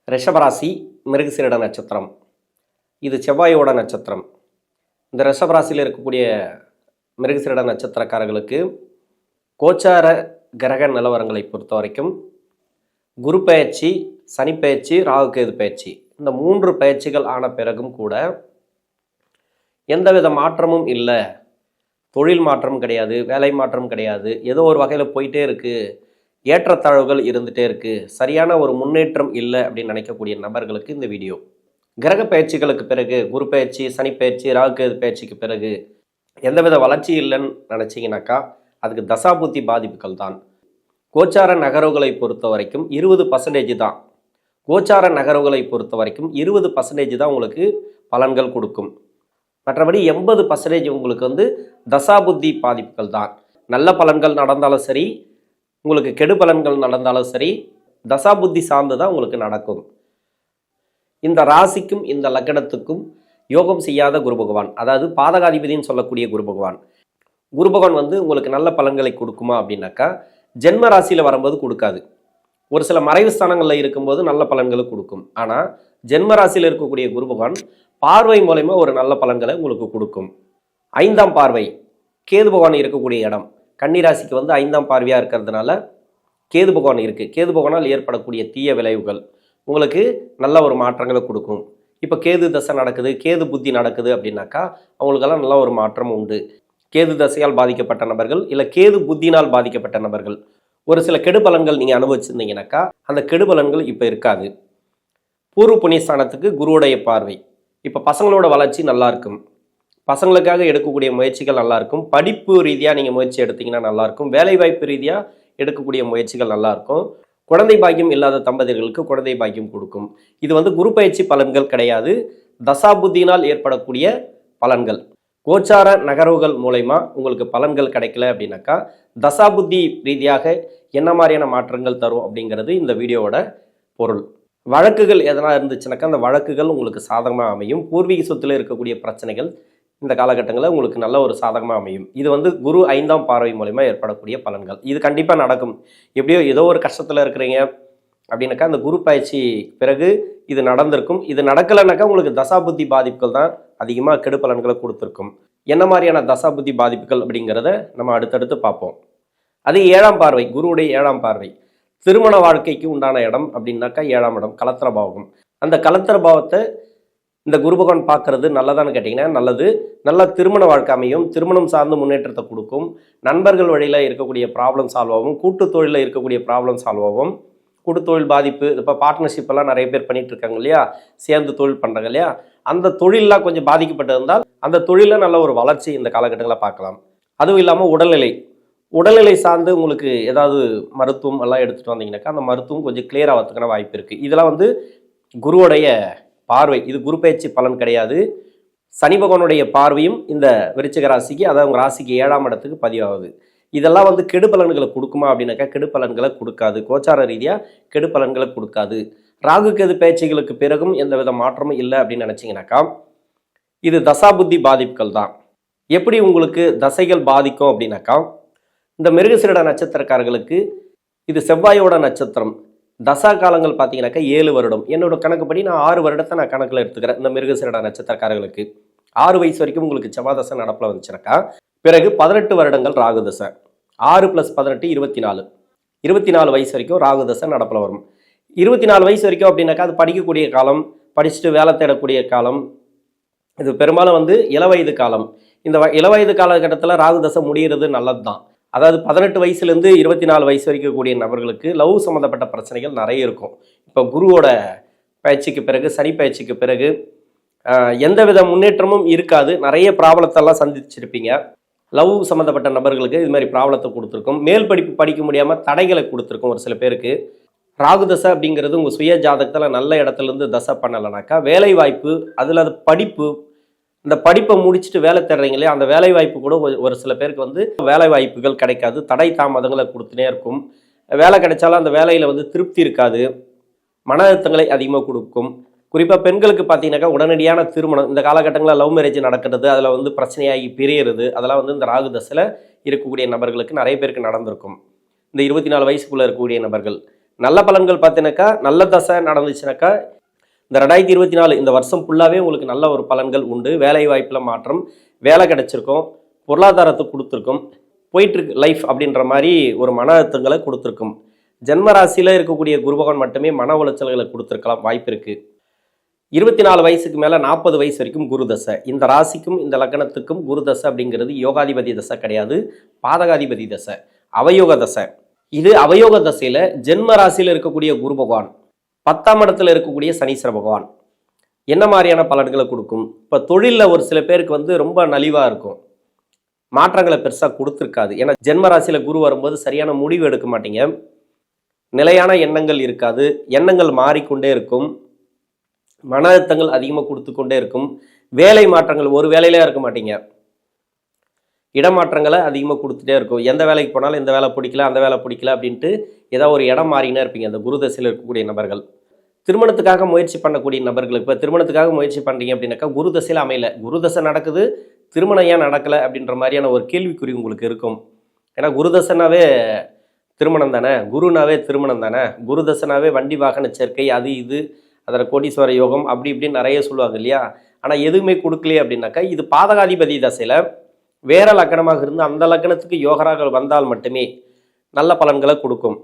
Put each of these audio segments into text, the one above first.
ரிஷபராசி மிருகசீரிட நட்சத்திரம். இது செவ்வாயோட நட்சத்திரம். இந்த ரிஷபராசியில் இருக்கக்கூடிய மிருகசீரிட நட்சத்திரக்காரர்களுக்கு கோச்சார கிரக நிலவரங்களை பொறுத்த வரைக்கும் குரு பெயர்ச்சி, சனி பெயர்ச்சி, ராகுகேது பெயர்ச்சி, இந்த 3 பெயர்ச்சிகள் ஆன பிறகும் கூட எந்தவித மாற்றமும் இல்லை. தொழில் மாற்றம் கிடையாது, வேலை மாற்றம் கிடையாது, ஏதோ ஒரு வகையில் போயிட்டே இருக்குது, ஏற்றத்தாழ்வுகள் இருந்துகிட்டே இருக்குது, சரியான ஒரு முன்னேற்றம் இல்லை அப்படின்னு நினைக்கக்கூடிய நபர்களுக்கு இந்த வீடியோ. கிரக பயிற்சிகளுக்கு பிறகு குரு பயிற்சி, சனி பயிற்சி, ராகுகேது பயிற்சிக்கு பிறகு எந்தவித வளர்ச்சி இல்லைன்னு நினச்சிங்கனாக்கா அதுக்கு தசாபுத்தி பாதிப்புகள் தான். கோச்சார நகர்வுகளை பொறுத்த வரைக்கும் 20% தான். கோச்சார நகர்வுகளை பொறுத்த வரைக்கும் 20% தான் உங்களுக்கு பலன்கள் கொடுக்கும். மற்றபடி 80% உங்களுக்கு தசாபுத்தி பாதிப்புகள் தான். நல்ல பலன்கள் நடந்தாலும் சரி, உங்களுக்கு கெடு பலன்கள் நடந்தாலும் சரி, தசாபுத்தி சார்ந்து தான் உங்களுக்கு நடக்கும். இந்த ராசிக்கும் இந்த லக்னத்துக்கும் யோகம் செய்யாத குரு பகவான், அதாவது பாதகாதிபதினு சொல்லக்கூடிய குரு பகவான், உங்களுக்கு நல்ல பலன்களை கொடுக்குமா அப்படின்னாக்கா ஜென்ம ராசியில் வரும்போது கொடுக்காது. ஒரு சில மறைவு ஸ்தானங்களில் இருக்கும்போது நல்ல பலன்களை கொடுக்கும். ஆனால் ஜென்ம ராசியில் இருக்கக்கூடிய குரு பகவான் பார்வை மூலமா ஒரு நல்ல பலன்களை உங்களுக்கு கொடுக்கும். 5ஆம் பார்வை கேது பகவான் இருக்கக்கூடிய இடம், கன்னிராசிக்கு 5ஆம் பார்வையாக இருக்கிறதுனால கேது பகவான் இருக்குது. கேது பகவானால் ஏற்படக்கூடிய தீய விளைவுகள் உங்களுக்கு நல்ல ஒரு மாற்றங்களை கொடுக்கும். இப்போ கேது தசை நடக்குது, கேது புத்தி நடக்குது அப்படின்னாக்கா அவங்களுக்கெல்லாம் நல்ல ஒரு மாற்றம் உண்டு. கேது தசையால் பாதிக்கப்பட்ட நபர்கள் இல்லை கேது புத்தினால் பாதிக்கப்பட்ட நபர்கள் ஒரு சில கெடு பலன்கள் நீங்கள் அனுபவிச்சிருந்தீங்கன்னாக்கா அந்த கெடு பலன்கள் இப்போ இருக்காது. பூர்வ புண்ணியஸ்தானத்துக்கு குருவுடைய பார்வை. இப்போ பசங்களோட வளர்ச்சி நல்லா இருக்கும், பசங்களுக்காக எடுக்கக்கூடிய முயற்சிகள் நல்லாயிருக்கும், படிப்பு ரீதியாக நீங்கள் முயற்சி எடுத்தீங்கன்னா நல்லாயிருக்கும், வேலைவாய்ப்பு ரீதியாக எடுக்கக்கூடிய முயற்சிகள் நல்லாயிருக்கும். குழந்தை பாக்கியம் இல்லாத தம்பதியர்களுக்கு குழந்தை பாக்கியம் கொடுக்கும். இது குரு பயிற்சி பலன்கள் கிடையாது, தசாபுத்தினால் ஏற்படக்கூடிய பலன்கள். கோச்சார நகர்வுகள் மூலயமா உங்களுக்கு பலன்கள் கிடைக்கல அப்படின்னாக்கா தசாபுத்தி ரீதியாக என்ன மாதிரியான மாற்றங்கள் தரும் அப்படிங்கிறது இந்த வீடியோவோட பொருள். வழக்குகள் எதனா இருந்துச்சுனாக்கா அந்த வழக்குகள் உங்களுக்கு சாதகமாக அமையும். பூர்வீக சொத்தில் இருக்கக்கூடிய பிரச்சனைகள் இந்த காலகட்டங்களில் உங்களுக்கு நல்ல ஒரு சாதகமாக அமையும். இது குரு 5ஆம் பார்வை மூலமா ஏற்படக்கூடிய பலன்கள். இது கண்டிப்பாக நடக்கும். எப்படியோ ஏதோ ஒரு கஷ்டத்தில் இருக்கிறீங்க அப்படின்னாக்கா அந்த குரு பயிற்சி பிறகு இது நடந்திருக்கும். இது நடக்கலைனாக்கா உங்களுக்கு தசாபுத்தி பாதிப்புகள் தான் அதிகமாக கெடு பலன்களை கொடுத்துருக்கும். என்ன மாதிரியான தசாபுத்தி பாதிப்புகள் அப்படிங்கிறத நம்ம அடுத்தடுத்து பார்ப்போம். அது 7ஆம் பார்வை, குருவுடைய 7ஆம் பார்வை. திருமண வாழ்க்கைக்கு உண்டான இடம் அப்படின்னாக்கா 7ஆம் இடம் கலத்திர பாவகம். அந்த கலத்திர பாவத்தை இந்த குரு பகவான் பார்க்கறது நல்லதான்னு கேட்டிங்கன்னா நல்லது. நல்ல திருமண வாழ்க்கை அமையும், திருமணம் சார்ந்த முன்னேற்றத்தை கொடுக்கும், நண்பர்கள் வழியில் இருக்கக்கூடிய ப்ராப்ளம் சால்வ் ஆகும், கூட்டு தொழிலில் இருக்கக்கூடிய ப்ராப்ளம் சால்வ் ஆகும். கூட்டு தொழில் பாதிப்பு, இப்போ பார்ட்னர்ஷிப் எல்லாம் நிறைய பேர் பண்ணிட்டு இருக்காங்க இல்லையா, சேர்ந்து தொழில் பண்ணுறாங்க இல்லையா, அந்த தொழிலெலாம் கொஞ்சம் பாதிக்கப்பட்டிருந்தால் அந்த தொழிலில் நல்ல ஒரு வளர்ச்சி இந்த காலகட்டங்களில் பார்க்கலாம். அதுவும் இல்லாமல் உடல்நிலை சார்ந்து உங்களுக்கு ஏதாவது மருத்துவம் எல்லாம் எடுத்துகிட்டு வந்தீங்கன்னாக்கா அந்த மருத்துவம் கொஞ்சம் கிளியர் ஆகிறதுக்கான வாய்ப்பு இருக்குது. இதெல்லாம் குருவுடைய பார்வை. இது குரு பயிற்சி பலன் கிடையாது. சனி பகவானுடைய பார்வையும் இந்த விருச்சிக ராசிக்கு, அதாவது உங்கள் ராசிக்கு 7ஆம் இடத்துக்கு பதிவாகுது. இதெல்லாம் கெடு பலன்களை கொடுக்குமா அப்படின்னாக்கா கெடு பலன்களை கொடுக்காது. கோச்சார ரீதியாக கெடு பலன்களை கொடுக்காது. ராகு கேது பயிற்சிகளுக்கு பிறகும் எந்தவித மாற்றமும் இல்லை அப்படின்னு நினச்சிங்கனாக்கா இது தசாபுத்தி பாதிப்புகள் தான். எப்படி உங்களுக்கு தசைகள் பாதிக்கும் அப்படின்னாக்கா இந்த மிருகசீரிட நட்சத்திரக்காரர்களுக்கு இது செவ்வாயோட நட்சத்திரம். தசா காலங்கள் பார்த்தீங்கன்னாக்கா 7 வருடம். என்னோட கணக்குப்படி நான் 6 வருடத்தை நான் கணக்கில் எடுத்துக்கிறேன். இந்த மிருகசீரிட நட்சத்திரக்காரர்களுக்கு 6 வயசு வரைக்கும் உங்களுக்கு செவ்வாய் தசை நடப்பில் வந்துச்சுனாக்கா பிறகு 18 வருடங்கள் ராகு தசை. 6 + 18 24. 24 வயசு வரைக்கும் ராகு தசை நடப்பில் வரும். 24 வயசு வரைக்கும் அப்படின்னாக்கா அது படிக்கக்கூடிய காலம், படிச்சுட்டு வேலை தேடக்கூடிய காலம். இது பெரும்பாலும் இளவயது காலம். இந்த இளவயது காலகட்டத்தில் ராகு தசை முடிகிறது நல்லது தான். அதாவது 18 வயசுலேருந்து 24 வயசு வரைக்கும் கூடிய நபர்களுக்கு லவ் சம்மந்தப்பட்ட பிரச்சனைகள் நிறைய இருக்கும். இப்போ குருவோட பயிற்சிக்கு பிறகு, சனி பயிற்சிக்கு பிறகு எந்தவித முன்னேற்றமும் இருக்காது. நிறைய ப்ராப்ளத்தெல்லாம் சந்திச்சிருப்பீங்க. லவ் சம்மந்தப்பட்ட நபர்களுக்கு இது மாதிரி ப்ராப்ளத்தை கொடுத்துருக்கும். மேல் படிப்பு படிக்க முடியாமல் தடைகளை கொடுத்துருக்கும் ஒரு சில பேருக்கு. ராகு தசை அப்படிங்கிறது உங்கள் சுய ஜாதகத்தில் நல்ல இடத்துலேருந்து தசை பண்ணலைனாக்கா வேலை வாய்ப்பு, அதில் அது படிப்பு, இந்த படிப்பை முடிச்சுட்டு வேலை தேடுறீங்களே அந்த வேலை வாய்ப்பு கூட ஒரு சில பேருக்கு வேலை வாய்ப்புகள் கிடைக்காது. தடை தாமதங்களை கொடுத்துனே இருக்கும். வேலை கிடைச்சாலும் அந்த வேலையில் திருப்தி இருக்காது. மன அழுத்தங்களை அதிகமாக கொடுக்கும். குறிப்பாக பெண்களுக்கு பார்த்தீங்கன்னாக்கா உடனடியான திருமணம், இந்த காலகட்டங்களில் லவ் மேரேஜ் நடக்கிறது, அதில் பிரச்சனையாகி பிரியறது, அதெல்லாம் இந்த ராகு தசையில் இருக்கக்கூடிய நபர்களுக்கு நிறைய பேருக்கு நடந்திருக்கும். இந்த 24 வயசுக்குள்ளே இருக்கக்கூடிய நபர்கள் நல்ல பலன்கள் பார்த்தீங்கன்னாக்கா நல்ல தசை நடந்துச்சுனாக்கா இந்த 2024 இந்த வருஷம் ஃபுல்லாகவே உங்களுக்கு நல்ல ஒரு பலன்கள் உண்டு. வேலை வாய்ப்பில் மாற்றம், வேலை கிடைச்சிருக்கும், பொருளாதாரத்தை கொடுத்துருக்கும், போயிட்டுருக்கு லைஃப் அப்படின்ற மாதிரி ஒரு மன அழுத்தங்களை கொடுத்துருக்கும். ஜென்ம ராசியில் இருக்கக்கூடிய குரு பகவான் மட்டுமே மன உளைச்சல்களை கொடுத்துருக்கலாம், வாய்ப்பு இருக்குது. 24 வயசுக்கு மேலே 40 வயசு வரைக்கும் குரு தசை. இந்த ராசிக்கும் இந்த லக்னத்துக்கும் குரு தசை அப்படிங்கிறது யோகாதிபதி தசை கிடையாது, பாதகாதிபதி தசை, அவயோக தசை. இது அவயோக தசையில் ஜென்ம ராசியில் இருக்கக்கூடிய குரு பகவான் 10ஆம் இடத்துல இருக்கக்கூடிய சனீஸ்வர பகவான் என்ன மாதிரியான பலன்களை கொடுக்கும்? இப்போ தொழிலில் ஒரு சில பேருக்கு ரொம்ப நலிவாக இருக்கும், மாற்றங்களை பெருசாக கொடுத்துருக்காது. ஏன்னா ஜென்ம ராசியில் குரு வரும்போது சரியான முடிவு எடுக்க மாட்டீங்க, நிலையான எண்ணங்கள் இருக்காது, எண்ணங்கள் மாறிக்கொண்டே இருக்கும், மன அழுத்தங்கள் அதிகமாக கொடுத்து கொண்டே இருக்கும். வேலை மாற்றங்கள் ஒரு வேலையிலே இருக்க மாட்டீங்க, இடமாற்றங்களை அதிகமாக கொடுத்துட்டே இருக்கும். எந்த வேலைக்கு போனாலும் இந்த வேலை பிடிக்கல அந்த வேலை பிடிக்கல அப்படின்ட்டு ஏதாவது ஒரு இடம் மாறினே இருப்பீங்க அந்த குரு தசையில் இருக்கக்கூடிய நபர்கள். திருமணத்துக்காக முயற்சி பண்ணக்கூடிய நபர்களுக்கு இப்போ திருமணத்துக்காக முயற்சி பண்ணுறீங்க அப்படின்னாக்கா குரு தசையில் அமையல, குரு தசை நடக்குது, திருமணம் ஏன் நடக்கலை அப்படின்ற மாதிரியான ஒரு கேள்விக்குறி உங்களுக்கு இருக்கும். ஏன்னா குரு தசைனாவே திருமணம் தானே, குருனாவே திருமணம் தானே, குரு தசைனாவே வண்டி வாகன சேர்க்கை, அது இது, அதில் கோடீஸ்வர யோகம் அப்படி இப்படின்னு நிறைய சொல்லுவாங்க இல்லையா. ஆனால் எதுவுமே கொடுக்கலையே அப்படின்னாக்கா இது பாதகாதிபதி தசையில் வேற லக்கணமாக இருந்து அந்த லக்கணத்துக்கு யோகராக வந்தால் மட்டுமே நல்ல பலன்களை கொடுக்கும்,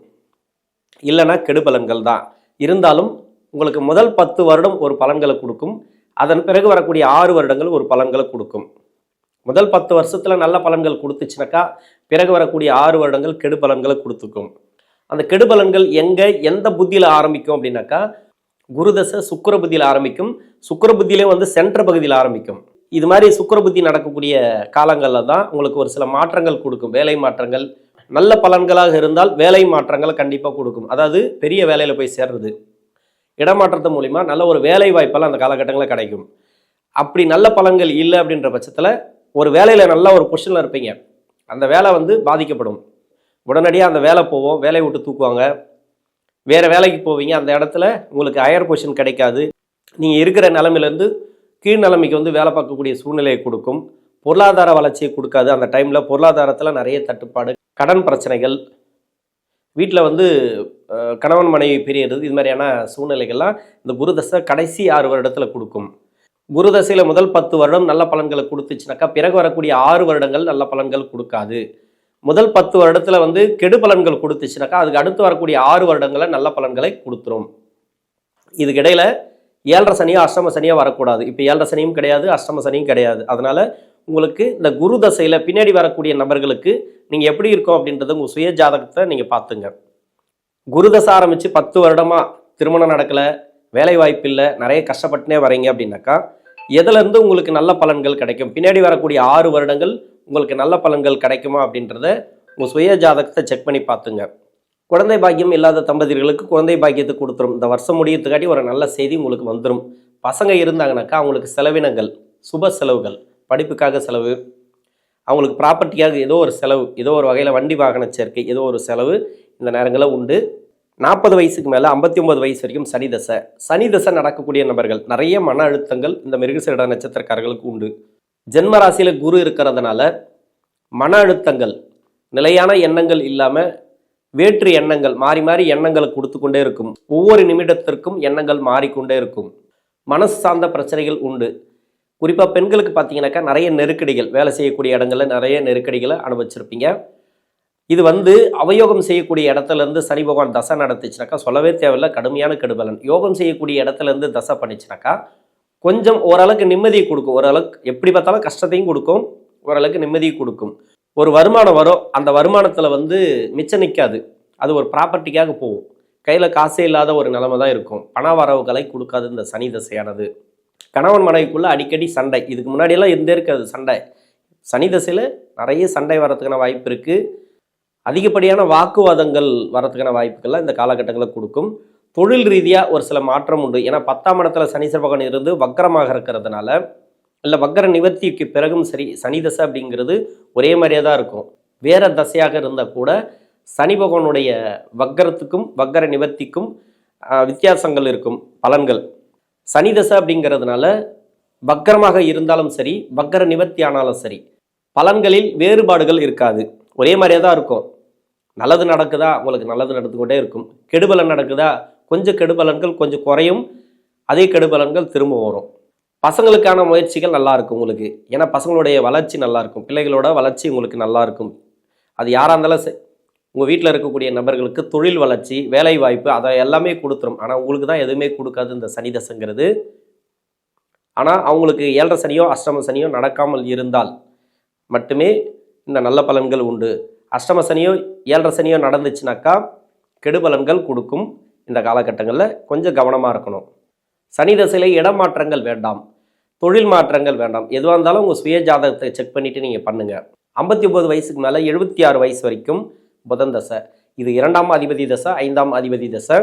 இல்லைன்னா கெடு பலன்கள் தான். இருந்தாலும் உங்களுக்கு முதல் 10 வருடம் ஒரு பலன்களை கொடுக்கும், அதன் பிறகு வரக்கூடிய 6 வருடங்கள் ஒரு பலன்களை கொடுக்கும். முதல் 10 வருஷத்தில் நல்ல பலன்கள் கொடுத்துச்சுனாக்கா பிறகு வரக்கூடிய 6 வருடங்கள் கெடு பலன்களை கொடுத்துக்கும். அந்த கெடு பலன்கள் எந்த புத்தியில் ஆரம்பிக்கும் அப்படின்னாக்கா குருதசை சுக்கிர புத்தியில் ஆரம்பிக்கும், சுக்கிர புத்தியிலே சென்ட்ர பகுதியில் ஆரம்பிக்கும். இது மாதிரி சுக்கிர புத்தி நடக்கக்கூடிய காலங்களில் தான் உங்களுக்கு ஒரு சில மாற்றங்கள் கொடுக்கும், வேலை மாற்றங்கள். நல்ல பலன்களாக இருந்தால் வேலை மாற்றங்களை கண்டிப்பாக கொடுக்கும், அதாவது பெரிய வேலையில் போய் சேர்றது, இடமாற்றத்து மூலிமா நல்ல ஒரு வேலை வாய்ப்பெல்லாம் அந்த காலகட்டங்களில் கிடைக்கும். அப்படி நல்ல பலன்கள் இல்லை அப்படின்ற பட்சத்தில் ஒரு வேலையில் நல்ல ஒரு பொசிஷனில் இருப்பீங்க, அந்த வேலை பாதிக்கப்படும். உடனடியாக அந்த வேலை போவோம், வேலையை விட்டு தூக்குவாங்க, வேறு வேலைக்கு போவீங்க, அந்த இடத்துல உங்களுக்கு ஹையர் பொசிஷன் கிடைக்காது, நீங்கள் இருக்கிற நிலைமையிலேருந்து கீழ் நிலைமைக்கு வேலை பார்க்கக்கூடிய சூழ்நிலையை கொடுக்கும், பொருளாதார வளர்ச்சியை கொடுக்காது. அந்த டைமில் பொருளாதாரத்தில் நிறைய தட்டுப்பாடு, கடன் பிரச்சனைகள், வீட்டில் கணவன் மனைவி பிரியறது, இது மாதிரியான சூழ்நிலைகள்லாம் இந்த குருதசை கடைசி 6 வருடத்தில் கொடுக்கும். குருதசையில் முதல் 10 வருடம் நல்ல பலன்களை கொடுத்துச்சுனாக்கா பிறகு வரக்கூடிய 6 வருடங்கள் நல்ல பலன்கள் கொடுக்காது. முதல் 10 வருடத்தில் கெடு பலன்கள் கொடுத்துச்சுனாக்கா அதுக்கு அடுத்து வரக்கூடிய 6 வருடங்களை நல்ல பலன்களை கொடுத்துரும். இதுக்கிடையில் 7.5 சனியோ அஷ்டம சனியோ வரக்கூடாது. இப்போ 7.5 சனியும் கிடையாது, அஷ்டம சனியும் கிடையாது. அதனால் உங்களுக்கு இந்த குரு தசையில் பின்னாடி வரக்கூடிய நபர்களுக்கு நீங்கள் எப்படி இருக்கோம் அப்படின்றத உங்கள் சுய ஜாதகத்தை நீங்கள் பார்த்துங்க. குரு தசை ஆரம்பித்து 10 வருடமாக திருமணம் நடக்கலை, வேலை வாய்ப்பு இல்லை, நிறைய கஷ்டப்பட்டுனே வரீங்க அப்படின்னாக்கா எதுலேருந்து உங்களுக்கு நல்ல பலன்கள் கிடைக்கும், பின்னாடி வரக்கூடிய 6 வருடங்கள் உங்களுக்கு நல்ல பலன்கள் கிடைக்குமா அப்படின்றத உங்கள் சுய ஜாதகத்தை செக் பண்ணி பார்த்துங்க. குழந்தை பாக்கியம் இல்லாத தம்பதிகளுக்கு குழந்தை பாக்கியத்தை கொடுத்துரும். இந்த வருஷம் முடியறதுக்காட்டி ஒரு நல்ல செய்தி உங்களுக்கு வந்துடும். பசங்க இருந்தாங்கனாக்கா அவங்களுக்கு செலவினங்கள், சுப செலவுகள், படிப்புக்காக செலவு, அவங்களுக்கு ப்ராப்பர்ட்டிக்காக ஏதோ ஒரு செலவு, ஏதோ ஒரு வகையில் வண்டி வாகன சேர்க்கை, ஏதோ ஒரு செலவு இந்த நேரங்களில் உண்டு. 40 வயசுக்கு மேலே 59 வயசு வரைக்கும் சனி தசை நடக்கக்கூடிய நபர்கள் நிறைய மன அழுத்தங்கள் இந்த மிருகசீரிட நட்சத்திரக்காரர்களுக்கு உண்டு. ஜென்ம ராசியில் குரு இருக்கிறதுனால மன அழுத்தங்கள், நிலையான எண்ணங்கள் இல்லாமல் வேற்று எண்ணங்கள், மாறி மாறி எண்ணங்களை கொடுத்து கொண்டே இருக்கும். ஒவ்வொரு நிமிடத்திற்கும் எண்ணங்கள் மாறிக்கொண்டே இருக்கும். மனசு சார்ந்த பிரச்சனைகள் உண்டு. குறிப்பாக பெண்களுக்கு பார்த்தீங்கன்னாக்கா நிறைய நெருக்கடிகள், வேலை செய்யக்கூடிய இடங்களில் நிறைய நெருக்கடிகளை அனுபவிச்சிருப்பீங்க. இது அவயோகம் செய்யக்கூடிய இடத்துலேருந்து சனி பகவான் தசை நடத்துச்சுனாக்கா சொல்லவே தேவையில்லை, கடுமையான கெடுபலன். யோகம் செய்யக்கூடிய இடத்துலேருந்து தசை பண்ணிச்சுனாக்கா கொஞ்சம் ஓரளவுக்கு நிம்மதியை கொடுக்கும். ஓரளவுக்கு எப்படி பார்த்தாலும் கஷ்டத்தையும் கொடுக்கும், ஓரளவுக்கு நிம்மதியை கொடுக்கும். ஒரு வருமானம் வரும், அந்த வருமானத்தில் மிச்சம் நிற்காது, அது ஒரு ப்ராப்பர்ட்டிக்காக போகும், கையில் காசே இல்லாத ஒரு நிலைமை தான் இருக்கும். பண வரவுகளை கொடுக்காது இந்த சனி தசையானது. கணவன் மனைவிக்குள்ளே அடிக்கடி சண்டை, இதுக்கு முன்னாடியெல்லாம் இருந்தே இருக்காது சண்டை. சனி தசையில் நிறைய சண்டை வரதுக்கான வாய்ப்பு இருக்குது. அதிகப்படியான வாக்குவாதங்கள் வரதுக்கான வாய்ப்புகள்லாம் இந்த காலகட்டங்களில் கொடுக்கும். தொழில் ரீதியாக ஒரு சில மாற்றம் உண்டு. ஏன்னா 10ஆம் இடத்துல சனீஸ்வர பகவான் இருந்து வக்கரமாக இருக்கிறதுனால, இல்லை வக்கர நிவர்த்திக்கு பிறகும் சரி, சனி தசை அப்படிங்கிறது ஒரே மாதிரியே தான் இருக்கும். வேற தசையாக இருந்தால் கூட சனி பகவானுடைய வக்கரத்துக்கும் வக்கர நிவர்த்திக்கும் வித்தியாசங்கள் இருக்கும் பலன்கள். சனி தசை அப்படிங்கிறதுனால வக்கரமாக இருந்தாலும் சரி, வக்கர நிவர்த்தி ஆனாலும் சரி, பலன்களில் வேறுபாடுகள் இருக்காது, ஒரே மாதிரியே தான் இருக்கும். நல்லது நடக்குதா, உங்களுக்கு நல்லது நடந்துக்கொண்டே இருக்கும். கெடுபலன் நடக்குதா, கொஞ்சம் கெடுபலன்கள் கொஞ்சம் குறையும், அதே கெடுபலன்கள் திரும்ப வரும். பசங்களுக்கான முயற்சிகள் நல்லா இருக்கும் உங்களுக்கு. ஏன்னா பசங்களுடைய வளர்ச்சி நல்லா இருக்கும், பிள்ளைகளோட வளர்ச்சி உங்களுக்கு நல்லா இருக்கும். அது யாராக இருந்தாலும் உங்கள் வீட்டில் இருக்கக்கூடிய நபர்களுக்கு தொழில் வளர்ச்சி, வேலை வாய்ப்பு அதை எல்லாமே கொடுத்துரும். ஆனால் உங்களுக்கு தான் எதுவுமே கொடுக்காது இந்த சனி தசைங்கிறது. ஆனால் அவங்களுக்கு 7.5 சனியோ அஷ்டம சனியோ நடக்காமல் இருந்தால் மட்டுமே இந்த நல்ல பலன்கள் உண்டு. அஷ்டம சனியோ 7.5 சனியோ நடந்துச்சுனாக்கா கெடுபலன்கள் கொடுக்கும். இந்த காலகட்டங்களில் கொஞ்சம் கவனமாக இருக்கணும். சனி தசையில் இடமாற்றங்கள் வேண்டாம், தொழில் மாற்றங்கள் வேண்டாம். எதுவாக இருந்தாலும் உங்கள் சுய ஜாதகத்தை செக் பண்ணிவிட்டு நீங்கள் பண்ணுங்கள். 59 வயசுக்கு மேலே 76 வயசு வரைக்கும் புதன் தசை. இது 2ஆம் அதிபதி தசை, 5ஆம் அதிபதி தசை.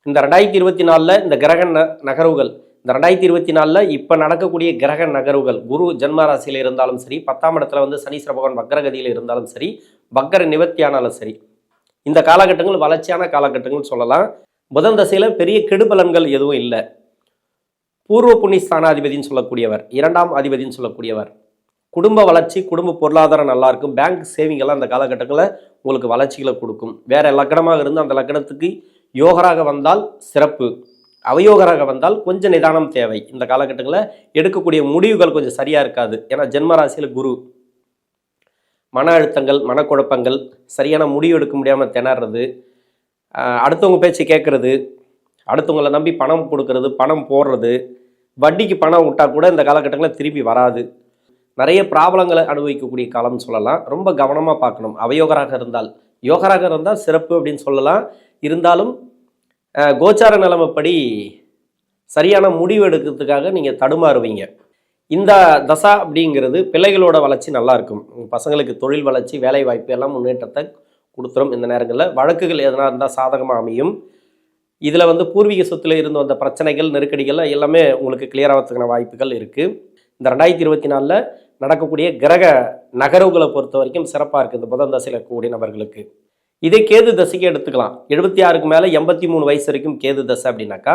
இந்த 2024 இந்த கிரக நகர்வுகள், இந்த 2024 இப்போ நடக்கக்கூடிய கிரக நகர்வுகள், குரு ஜென்ம ராசியில் இருந்தாலும் சரி, 10ஆம் இடத்துல வந்து சனீஸ்வர பகவான் வக்ரகதியில் இருந்தாலும் சரி, வக்ர நிவர்த்தியானாலும் சரி, இந்த காலகட்டங்கள் வளர்ச்சியான காலகட்டங்கள் சொல்லலாம். புதன் தசையில் பெரிய கெடுபலன்கள் எதுவும் இல்லை. பூர்வ புண்ணியஸ்தானாதிபதினு சொல்லக்கூடியவர், 2ஆம் அதிபதினு சொல்லக்கூடியவர், குடும்ப வளர்ச்சி, குடும்ப பொருளாதாரம் நல்லா இருக்கும். பேங்க் சேவிங் எல்லாம் அந்த காலகட்டங்களில் உங்களுக்கு வளர்ச்சிகளை கொடுக்கும். வேற லக்கணமாக இருந்து அந்த லக்கணத்துக்கு யோகராக வந்தால் சிறப்பு, அவயோகராக வந்தால் கொஞ்சம் நிதானம் தேவை. இந்த காலகட்டங்களில் எடுக்கக்கூடிய முடிவுகள் கொஞ்சம் சரியாக இருக்காது. ஏன்னா ஜென்மராசியில் குரு, மன அழுத்தங்கள், மனக்குழப்பங்கள், சரியான முடிவு எடுக்க முடியாமல் திணறது, அடுத்தவங்க பேச்சு கேட்குறது, அடுத்தவங்களை நம்பி பணம் கொடுக்கறது, பணம் போடுறது, வட்டிக்கு பணம் விட்டால் கூட இந்த காலகட்டங்களில் திருப்பி வராது. நிறைய ப்ராப்ளங்களை அனுபவிக்கக்கூடிய காலம்னு சொல்லலாம். ரொம்ப கவனமாக பார்க்கணும். அவயோகராக இருந்தால், யோகராக இருந்தால் சிறப்பு அப்படின்னு சொல்லலாம். இருந்தாலும் கோச்சார நிலைமைப்படி சரியான முடிவு எடுக்கிறதுக்காக நீங்கள் தடுமாறுவீங்க. இந்த தசா அப்படிங்கிறது பிள்ளைகளோட வளர்ச்சி நல்லா இருக்கும். பசங்களுக்கு தொழில் வளர்ச்சி, வேலை வாய்ப்பு எல்லாம் முன்னேற்றத்தை கொடுத்துரும். இந்த நேரங்களில் வழக்குகள் எதனா இருந்தால் சாதகமாக அமையும். இதில் வந்து பூர்வீக சொத்தில் இருந்து வந்த பிரச்சனைகள், நெருக்கடிகள் எல்லாமே உங்களுக்கு கிளியர் ஆகிறதுக்கான வாய்ப்புகள் இருக்குது. இந்த 2024 நடக்கக்கூடிய கிரக நகர்வுகளை பொறுத்த வரைக்கும் சிறப்பாக இருக்குது இந்த புதன் தசையில் இருக்கக்கூடிய நபர்களுக்கு. இதே கேது தசைக்கு எடுத்துக்கலாம். 76க்கு மேலே 83 வயசு வரைக்கும் கேது தசை அப்படின்னாக்கா,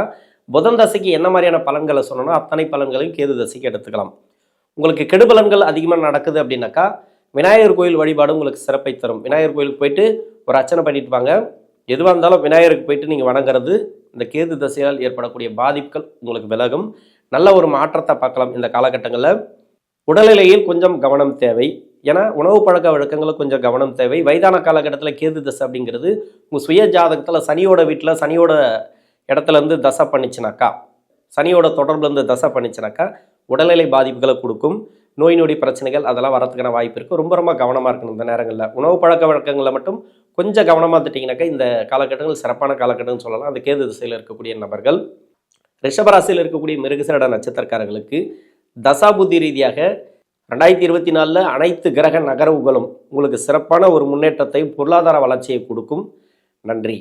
புதன் தசைக்கு என்ன மாதிரியான பலன்களை சொன்னோன்னா அத்தனை பலன்களையும் கேது தசைக்கு எடுத்துக்கலாம். உங்களுக்கு கெடுபலன்கள் அதிகமாக நடக்குது அப்படின்னாக்கா, விநாயகர் கோயில் வழிபாடு உங்களுக்கு சிறப்பை தரும். விநாயகர் கோயிலுக்கு போயிட்டு ஒரு அர்ச்சனை பண்ணிட்டு வாங்க. எதுவாக இருந்தாலும் விநாயகருக்கு போயிட்டு நீங்கள் வணங்குறது இந்த கேது தசையால் ஏற்படக்கூடிய பாதிப்புகள் உங்களுக்கு விலகும். நல்ல ஒரு மாற்றத்தை பார்க்கலாம் இந்த காலகட்டங்களில். உடல்நிலையில் கொஞ்சம் கவனம் தேவை. ஏன்னா உணவு பழக்க வழக்கங்களில் கொஞ்சம் கவனம் தேவை. வயதான காலகட்டத்தில் கேது தசை அப்படிங்கிறது உங்கள் சுய ஜாதகத்தில் சனியோட வீட்டில், சனியோட இடத்துலேருந்து தசை பண்ணிச்சுனாக்கா, சனியோட தொடர்புலேருந்து தசை பண்ணிச்சுனாக்கா உடல்நிலை பாதிப்புகளை கொடுக்கும். நோய் நொடி பிரச்சனைகள் அதெல்லாம் வரதுக்கான வாய்ப்பு இருக்குது. ரொம்ப ரொம்ப கவனமாக இருக்கணும் இந்த நேரங்களில். உணவு பழக்க வழக்கங்களில் மட்டும் கொஞ்சம் கவனமாக இருந்துட்டிங்கனாக்கா இந்த காலகட்டங்கள் சிறப்பான காலகட்டம்னு சொல்லலாம். அந்த கேது திசையில் இருக்கக்கூடிய நபர்கள். ரிஷபராசியில் இருக்கக்கூடிய மிருகசீரிட நட்சத்திரக்காரர்களுக்கு தசாபுத்தி ரீதியாக 2024 அனைத்து கிரக நகர்வுகளும் உங்களுக்கு சிறப்பான ஒரு முன்னேற்றத்தை, பொருளாதார வளர்ச்சியை கொடுக்கும். நன்றி.